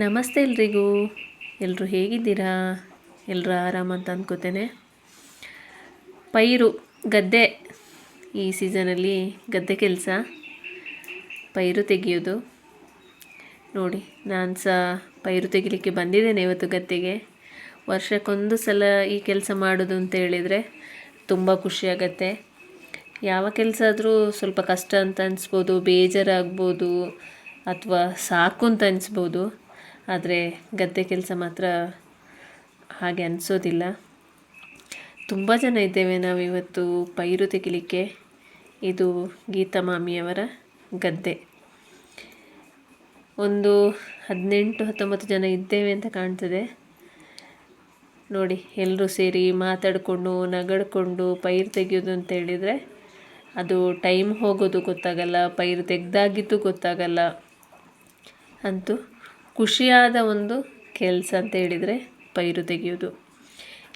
ನಮಸ್ತೆ ಎಲ್ರಿಗೂ. ಎಲ್ಲರೂ ಹೇಗಿದ್ದೀರಾ? ಎಲ್ಲರೂ ಆರಾಮಂತ ಅಂದ್ಕೋತೇನೆ. ಪೈರು ಗದ್ದೆ, ಈ ಸೀಸನಲ್ಲಿ ಗದ್ದೆ ಕೆಲಸ, ಪೈರು ತೆಗೆಯೋದು. ನೋಡಿ, ನಾನು ಸಹ ಪೈರು ತೆಗಿಲಿಕ್ಕೆ ಬಂದಿದ್ದೇನೆ ಇವತ್ತು ಗದ್ದೆಗೆ. ವರ್ಷಕ್ಕೊಂದು ಸಲ ಈ ಕೆಲಸ ಮಾಡೋದು ಅಂತ ಹೇಳಿದರೆ ತುಂಬ ಖುಷಿಯಾಗತ್ತೆ. ಯಾವ ಕೆಲಸ ಆದರೂ ಸ್ವಲ್ಪ ಕಷ್ಟ ಅಂತ ಅನಿಸ್ಬೋದು, ಬೇಜಾರಾಗ್ಬೋದು, ಅಥವಾ ಸಾಕು ಅಂತ ಅನಿಸ್ಬೋದು. ಆದರೆ ಗದ್ದೆ ಕೆಲಸ ಮಾತ್ರ ಹಾಗೆ ಅನಿಸೋದಿಲ್ಲ. ತುಂಬ ಜನ ಇದ್ದೇವೆ ನಾವಿವತ್ತು ಪೈರು ತೆಗಿಲಿಕ್ಕೆ. ಇದು ಗೀತಾ ಮಾಮಿಯವರ ಗದ್ದೆ. ಒಂದು 18-19 ಜನ ಇದ್ದೇವೆ ಅಂತ ಕಾಣ್ತದೆ. ನೋಡಿ, ಎಲ್ಲರೂ ಸೇರಿ ಮಾತಾಡಿಕೊಂಡು ನಗಡ್ಕೊಂಡು ಪೈರು ತೆಗೆಯೋದು ಅಂತ ಹೇಳಿದರೆ ಅದು ಟೈಮ್ ಹೋಗೋದು ಗೊತ್ತಾಗಲ್ಲ, ಪೈರು ತೆಗೆದಾಗಿದ್ದು ಗೊತ್ತಾಗಲ್ಲ. ಅಂತೂ ಖುಷಿಯಾದ ಒಂದು ಕೆಲಸ ಅಂತ ಹೇಳಿದರೆ ಪೈರು ತೆಗೆಯೋದು.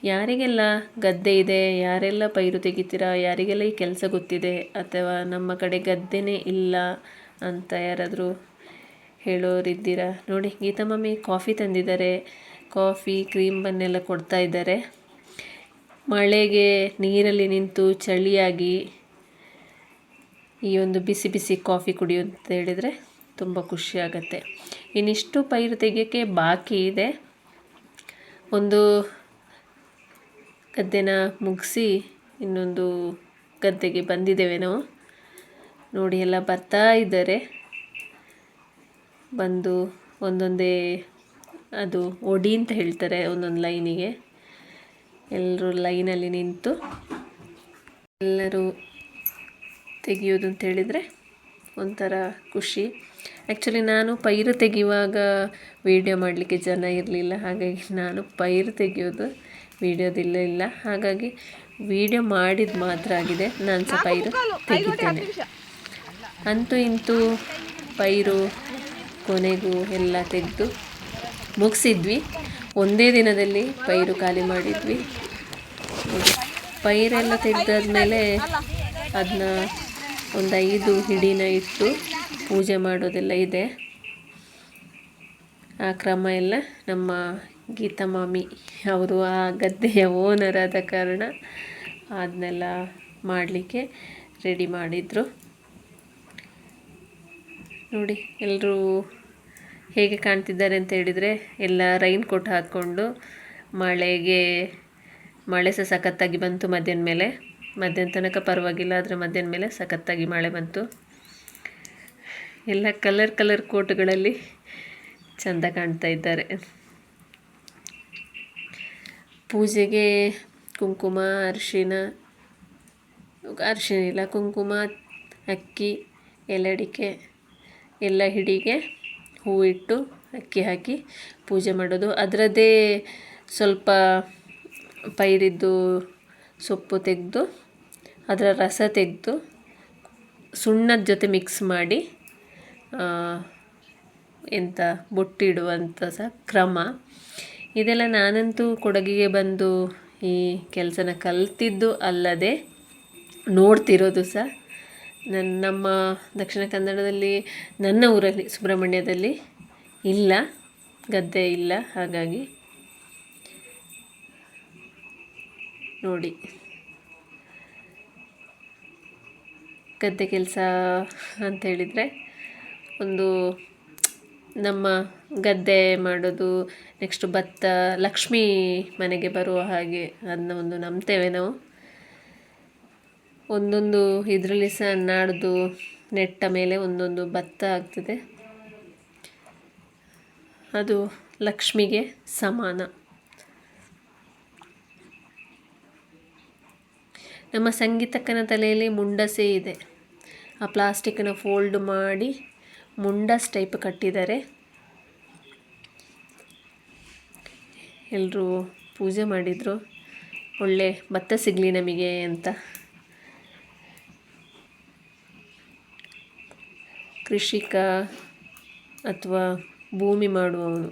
ಯಾರಿಗೆಲ್ಲ ಗದ್ದೆ ಇದೆ, ಯಾರೆಲ್ಲ ಪೈರು ತೆಗಿತೀರಾ, ಯಾರಿಗೆಲ್ಲ ಈ ಕೆಲಸ ಗೊತ್ತಿದೆ, ಅಥವಾ ನಮ್ಮ ಕಡೆ ಗದ್ದೆನೇ ಇಲ್ಲ ಅಂತ ಯಾರಾದರೂ ಹೇಳೋರಿದ್ದೀರಾ? ನೋಡಿ, ಗೀತಾ ಮಮ್ಮಿ ಕಾಫಿ ತಂದಿದ್ದಾರೆ. ಕಾಫಿ ಕ್ರೀಮ್ ಬನ್ನೆಲ್ಲ ಕೊಡ್ತಾ ಇದ್ದಾರೆ. ಮಳೆಗೆ ನೀರಲ್ಲಿ ನಿಂತು ಚಳಿಯಾಗಿ ಈ ಒಂದು ಬಿಸಿ ಬಿಸಿ ಕಾಫಿ ಕುಡಿಯೋ ಅಂತ ಹೇಳಿದರೆ ತುಂಬ ಖುಷಿಯಾಗತ್ತೆ. ಇನ್ನಿಷ್ಟು ಪೈರು ತೆಗೆಯೋಕ್ಕೆ ಬಾಕಿ ಇದೆ. ಒಂದು ಗದ್ದೆನ ಮುಗಿಸಿ ಇನ್ನೊಂದು ಗದ್ದೆಗೆ ಬಂದಿದ್ದೇವೆ ನಾವು. ನೋಡಿ, ಎಲ್ಲ ಬರ್ತಾ ಇದ್ದಾರೆ. ಬಂದು ಒಂದೊಂದೇ, ಅದು ಒಡಿ ಅಂತ ಹೇಳ್ತಾರೆ, ಒಂದೊಂದು ಲೈನಿಗೆ ಎಲ್ಲರೂ ಲೈನಲ್ಲಿ ನಿಂತು ಎಲ್ಲರೂ ತೆಗೆಯೋದು ಅಂತ ಹೇಳಿದರೆ ಒಂಥರ ಖುಷಿ. ಆ್ಯಕ್ಚುಲಿ ನಾನು ಪೈರು ತೆಗೆಯುವಾಗ ವೀಡಿಯೋ ಮಾಡಲಿಕ್ಕೆ ಜನ ಇರಲಿಲ್ಲ, ಹಾಗಾಗಿ ನಾನು ಪೈರು ತೆಗೆಯೋದು ವೀಡಿಯೋದಿಲ್ಲ. ಹಾಗಾಗಿ ವೀಡಿಯೋ ಮಾಡಿದ ಮಾತ್ರ ಆಗಿದೆ. ನಾನು ಸಹ ಪೈರು ತೆಗಿತೇನೆ. ಅಂತೂ ಇಂತೂ ಪೈರು ಕೊನೆಗೂ ಎಲ್ಲ ತೆಗೆದು ಮುಗಿಸಿದ್ವಿ. ಒಂದೇ ದಿನದಲ್ಲಿ ಪೈರು ಖಾಲಿ ಮಾಡಿದ್ವಿ. ಪೈರೆಲ್ಲ ತೆಗೆದಾದ್ಮೇಲೆ ಅದನ್ನ ಒಂದು 5 ಹಿಡಿನ ಇಟ್ಟು ಪೂಜೆ ಮಾಡೋದೆಲ್ಲ ಇದೆ. ಆ ಕ್ರಮ ಎಲ್ಲ ನಮ್ಮ ಗೀತಾ ಮಾಮಿ ಅವರು ಆ ಗದ್ದೆಯ ಓನರ್ ಆದ ಕಾರಣ ಅದನ್ನೆಲ್ಲ ಮಾಡಲಿಕ್ಕೆ ರೆಡಿ ಮಾಡಿದರು. ನೋಡಿ, ಎಲ್ಲರೂ ಹೇಗೆ ಕಾಣ್ತಿದ್ದಾರೆ ಅಂತ ಹೇಳಿದರೆ ಎಲ್ಲ ರೈನ್ ಕೋಟ್ ಹಾಕ್ಕೊಂಡು, ಮಳೆ ಸಹ ಸಖತ್ತಾಗಿ ಬಂತು ಮಧ್ಯಾಹ್ನ ತನಕ ಪರವಾಗಿಲ್ಲ, ಆದರೆ ಮಧ್ಯಾಹ್ನ ಮೇಲೆ ಸಖತ್ತಾಗಿ ಮಳೆ ಬಂತು. ಎಲ್ಲ ಕಲರ್ ಕೋಟುಗಳಲ್ಲಿ ಚೆಂದ ಕಾಣ್ತಾ ಇದ್ದಾರೆ. ಪೂಜೆಗೆ ಕುಂಕುಮ, ಅರಿಶಿನ ಇಲ್ಲ, ಕುಂಕುಮ, ಅಕ್ಕಿ, ಎಲೆ-ಅಡಿಕೆ ಎಲ್ಲ ಹಿಡಿಗೆ ಹೂವಿಟ್ಟು ಅಕ್ಕಿ ಹಾಕಿ ಪೂಜೆ ಮಾಡೋದು. ಅದರದ್ದೇ ಸ್ವಲ್ಪ ಪೈರಿದ್ದು ಸೊಪ್ಪು ತೆಗೆದು ಅದರ ರಸ ತೆಗೆದು ಸುಣ್ಣದ ಜೊತೆ ಮಿಕ್ಸ್ ಮಾಡಿ ಬೊಟ್ಟಿಡುವಂಥ ಸಹ ಕ್ರಮ. ಇದೆಲ್ಲ ನಾನಂತೂ ಕೊಡಗಿಗೆ ಬಂದು ಈ ಕೆಲಸನ ಕಲ್ತಿದ್ದು ಅಲ್ಲದೆ ನೋಡ್ತಿರೋದು ಸಹ. ನಮ್ಮ ದಕ್ಷಿಣ ಕನ್ನಡದಲ್ಲಿ, ನನ್ನ ಊರಲ್ಲಿ ಸುಬ್ರಹ್ಮಣ್ಯದಲ್ಲಿ ಇಲ್ಲ, ಗದ್ದೆ ಇಲ್ಲ. ಹಾಗಾಗಿ ನೋಡಿ, ಗದ್ದೆ ಕೆಲಸ ಅಂಥೇಳಿದರೆ ಒಂದು ನಮ್ಮ ಗದ್ದೆ ಮಾಡೋದು. ನೆಕ್ಸ್ಟ್ ಭತ್ತ ಲಕ್ಷ್ಮೀ ಮನೆಗೆ ಬರುವ ಹಾಗೆ ಅದನ್ನ ಒಂದು ನಂಬ್ತೇವೆ ನಾವು. ಒಂದೊಂದು ಇದರಲ್ಲಿ ಸಹ ನಾಡ್ದು ನೆಟ್ಟ ಮೇಲೆ ಒಂದೊಂದು ಭತ್ತ ಆಗ್ತದೆ. ಅದು ಲಕ್ಷ್ಮಿಗೆ ಸಮಾನ. ನಮ್ಮ ಸಂಗೀತಕ್ಕನ ತಲೆಯಲ್ಲಿ ಮುಂಡಸೆ ಇದೆ. ಆ ಪ್ಲಾಸ್ಟಿಕ್ಕನ್ನು ಫೋಲ್ಡ್ ಮಾಡಿ ಮುಂಡಸ್ ಟೈಪ್ ಕಟ್ಟಿದ್ದಾರೆ. ಎಲ್ಲರೂ ಪೂಜೆ ಮಾಡಿದರು, ಒಳ್ಳೆ ಭತ್ತ ಸಿಗಲಿ ನಮಗೆ ಅಂತ. ಕೃಷಿಕ ಅಥವಾ ಭೂಮಿ ಮಾಡುವವನು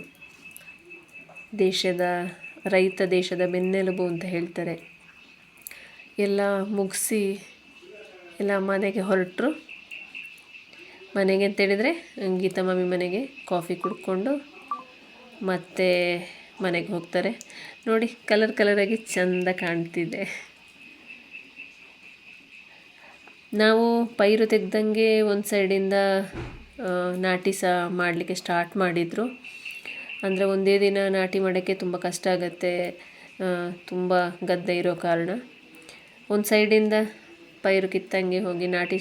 ರೈತ ದೇಶದ ಬೆನ್ನೆಲುಬು ಅಂತ ಹೇಳ್ತಾರೆ. ಎಲ್ಲ ಮುಗಿಸಿ ಎಲ್ಲ ಮನೆಗೆ ಹೊರಟರು. ಮನೆಗೆ ಅಂತೇಳಿದರೆ ಗೀತಾ ಮಮ್ಮಿ ಮನೆಗೆ ಕಾಫಿ ಕುಡ್ಕೊಂಡು ಮತ್ತು ಮನೆಗೆ ಹೋಗ್ತಾರೆ. ನೋಡಿ ಕಲರಾಗಿ ಚೆಂದ ಕಾಣ್ತಿದೆ. ನಾವು ಪೈರು ತೆಗ್ದಂಗೆ ಒಂದು ಸೈಡಿಂದ ನಾಟಿ ಸಹ ಮಾಡಲಿಕ್ಕೆ ಸ್ಟಾರ್ಟ್ ಮಾಡಿದರು. ಅಂದರೆ ಒಂದೇ ದಿನ ನಾಟಿ ಮಾಡೋಕ್ಕೆ ತುಂಬ ಕಷ್ಟ ಆಗುತ್ತೆ, ತುಂಬ ಗದ್ದೆ ಇರೋ ಕಾರಣ. ಒಂದು ಸೈಡಿಂದ ಪೈರು ಕಿತ್ತಂಗೆ ಹೋಗಿ ನಾಟಿ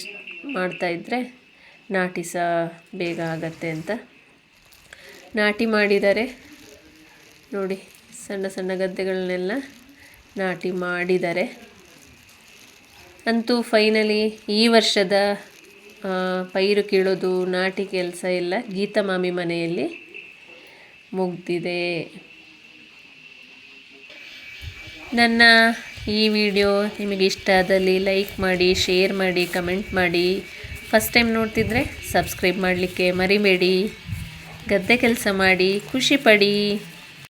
ಮಾಡ್ತಾಯಿದ್ರೆ ನಾಟಿ ಸಹ ಬೇಗ ಆಗತ್ತೆ ಅಂತ ನಾಟಿ ಮಾಡಿದ್ದಾರೆ. ನೋಡಿ ಸಣ್ಣ ಸಣ್ಣ ಗದ್ದೆಗಳನ್ನೆಲ್ಲ ನಾಟಿ ಮಾಡಿದ್ದಾರೆ. ಅಂತೂ ಫೈನಲಿ ಈ ವರ್ಷದ ಪೈರು ಕೀಳೋದು ನಾಟಿ ಕೆಲಸ ಎಲ್ಲ ಗೀತಾ ಮಾಮಿ ಮನೆಯಲ್ಲಿ ಮುಗ್ದಿದೆ. ನನ್ನ ಈ ವಿಡಿಯೋ ನಿಮಗೆ ಇಷ್ಟ ಆದಲ್ಲಿ ಲೈಕ್ ಮಾಡಿ, ಶೇರ್ ಮಾಡಿ, ಕಮೆಂಟ್ ಮಾಡಿ. ಫಸ್ಟ್ ಟೈಮ್ ನೋಡ್ತಿದ್ರೆ ಸಬ್ಸ್ಕ್ರೈಬ್ ಮಾಡಲಿಕ್ಕೆ ಮರಿಬೇಡಿ. ಗದ್ದೆ ಕೆಲಸ ಮಾಡಿ ಖುಷಿ ಪಡಿ.